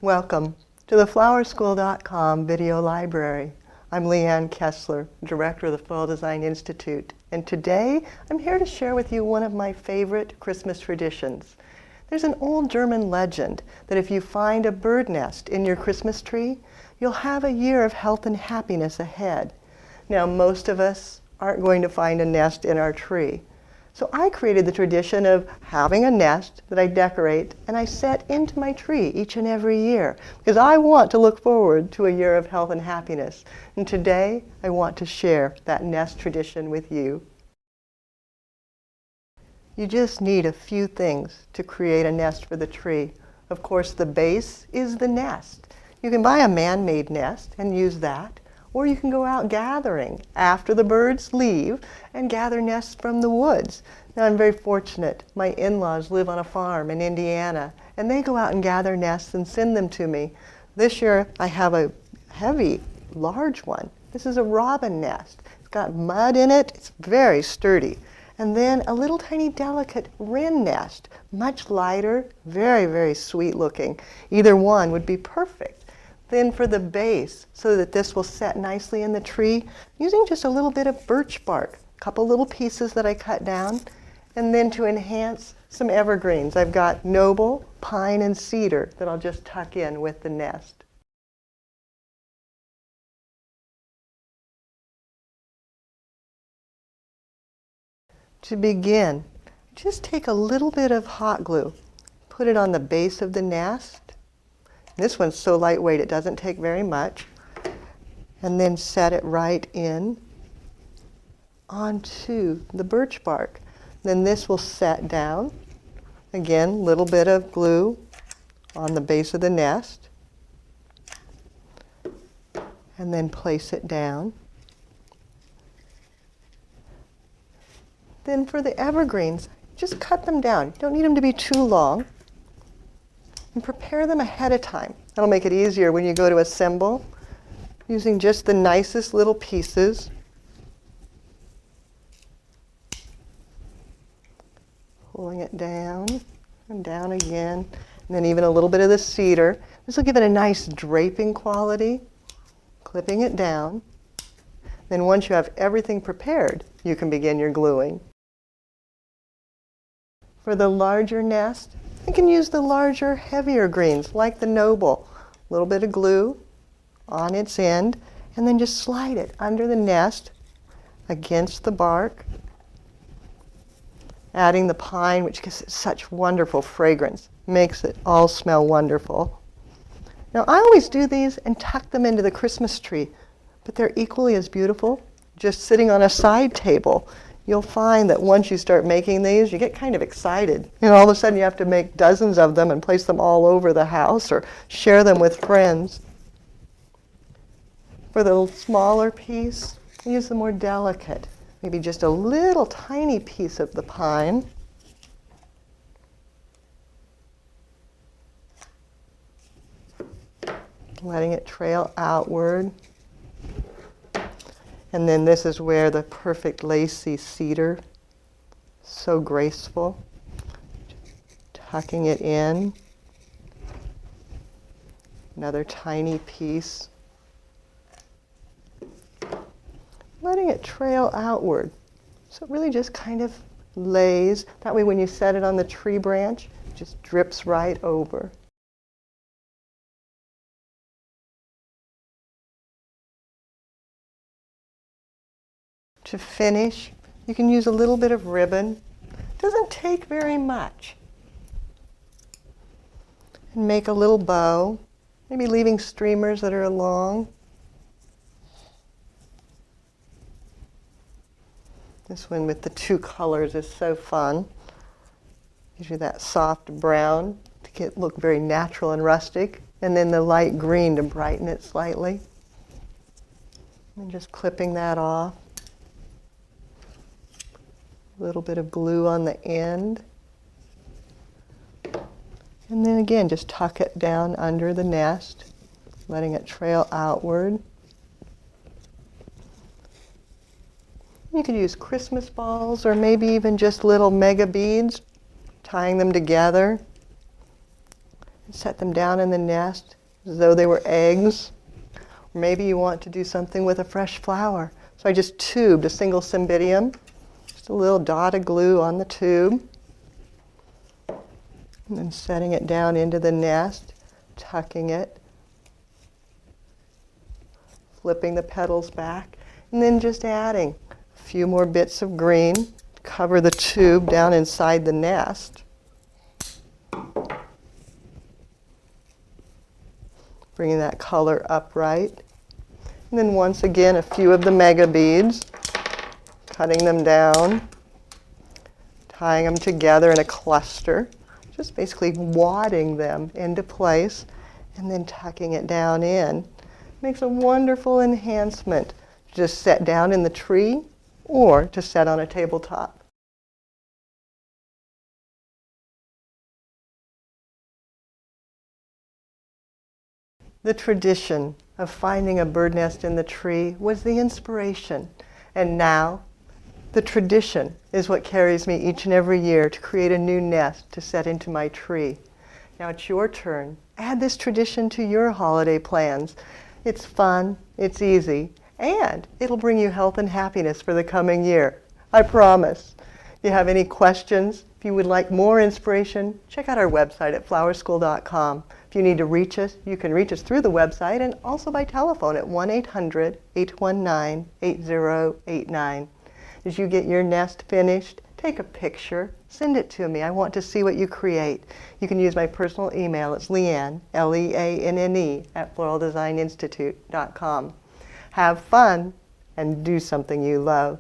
Welcome to the flowerschool.com video library. I'm Leanne Kessler, Director of the Foil Design Institute, and today I'm here to share with you one of my favorite Christmas traditions. There's an old German legend that if you find a bird nest in your Christmas tree, you'll have a year of health and happiness ahead. Now, most of us aren't going to find a nest in our tree. So I created the tradition of having a nest that I decorate and I set into my tree each and every year because I want to look forward to a year of health and happiness. And today I want to share that nest tradition with you. You just need a few things to create a nest for the tree. Of course, the base is the nest. You can buy a man-made nest and use that. Or you can go out gathering after the birds leave and gather nests from the woods. Now, I'm very fortunate. My in-laws live on a farm in Indiana, and they go out and gather nests and send them to me. This year, I have a heavy, large one. This is a robin nest. It's got mud in it. It's very sturdy. And then a little tiny delicate wren nest, much lighter, very, very sweet looking. Either one would be perfect. Then for the base, so that this will set nicely in the tree, using just a little bit of birch bark, a couple little pieces that I cut down, and then to enhance some evergreens, I've got noble, pine, and cedar that I'll just tuck in with the nest. To begin, just take a little bit of hot glue, put it on the base of the nest. This one's so lightweight it doesn't take very much. And then set it right in onto the birch bark. Then this will set down. Again, little bit of glue on the base of the nest. And then place it down. Then for the evergreens, just cut them down. You don't need them to be too long. And prepare them ahead of time. That'll make it easier when you go to assemble, using just the nicest little pieces. Pulling it down and down again, and then even a little bit of the cedar. This will give it a nice draping quality. Clipping it down. Then once you have everything prepared, you can begin your gluing. For the larger nest, you can use the larger, heavier greens, like the noble. A little bit of glue on its end, and then just slide it under the nest against the bark, adding the pine, which gives it such wonderful fragrance, makes it all smell wonderful. Now, I always do these and tuck them into the Christmas tree, but they're equally as beautiful just sitting on a side table. You'll find that once you start making these, you get kind of excited. You know, all of a sudden you have to make dozens of them and place them all over the house or share them with friends. For the smaller piece, use the more delicate, maybe just a little tiny piece of the pine. Letting it trail outward. And then this is where the perfect lacy cedar, so graceful, tucking it in. Another tiny piece. Letting it trail outward. So it really just kind of lays. That way when you set it on the tree branch, it just drips right over. To finish, you can use a little bit of ribbon. It doesn't take very much. And make a little bow, maybe leaving streamers that are along. This one with the two colors is so fun. Gives you that soft brown to look very natural and rustic, and then the light green to brighten it slightly. And just clipping that off. A little bit of glue on the end. And then again, just tuck it down under the nest, letting it trail outward. You could use Christmas balls or maybe even just little mega beads, tying them together. Set them down in the nest as though they were eggs. Or maybe you want to do something with a fresh flower. So I just tubed a single cymbidium, just a little dot of glue on the tube, and then setting it down into the nest, tucking it, flipping the petals back, and then just adding a few more bits of green, cover the tube down inside the nest. Bringing that color upright. And then once again, a few of the mega beads, cutting them down, tying them together in a cluster, just basically wadding them into place, and then tucking it down in. Makes a wonderful enhancement to just set down in the tree or to set on a tabletop. The tradition of finding a bird nest in the tree was the inspiration, and now the tradition is what carries me each and every year to create a new nest to set into my tree. Now it's your turn. Add this tradition to your holiday plans. It's fun, it's easy, and it'll bring you health and happiness for the coming year. I promise. If you have any questions, if you would like more inspiration, check out our website at flowerschool.com. If you need to reach us, you can reach us through the website and also by telephone at 1-800-819-8089. As you get your nest finished, take a picture, send it to me. I want to see what you create. You can use my personal email. It's Leanne, Leanne, at floraldesigninstitute.com. Have fun and do something you love.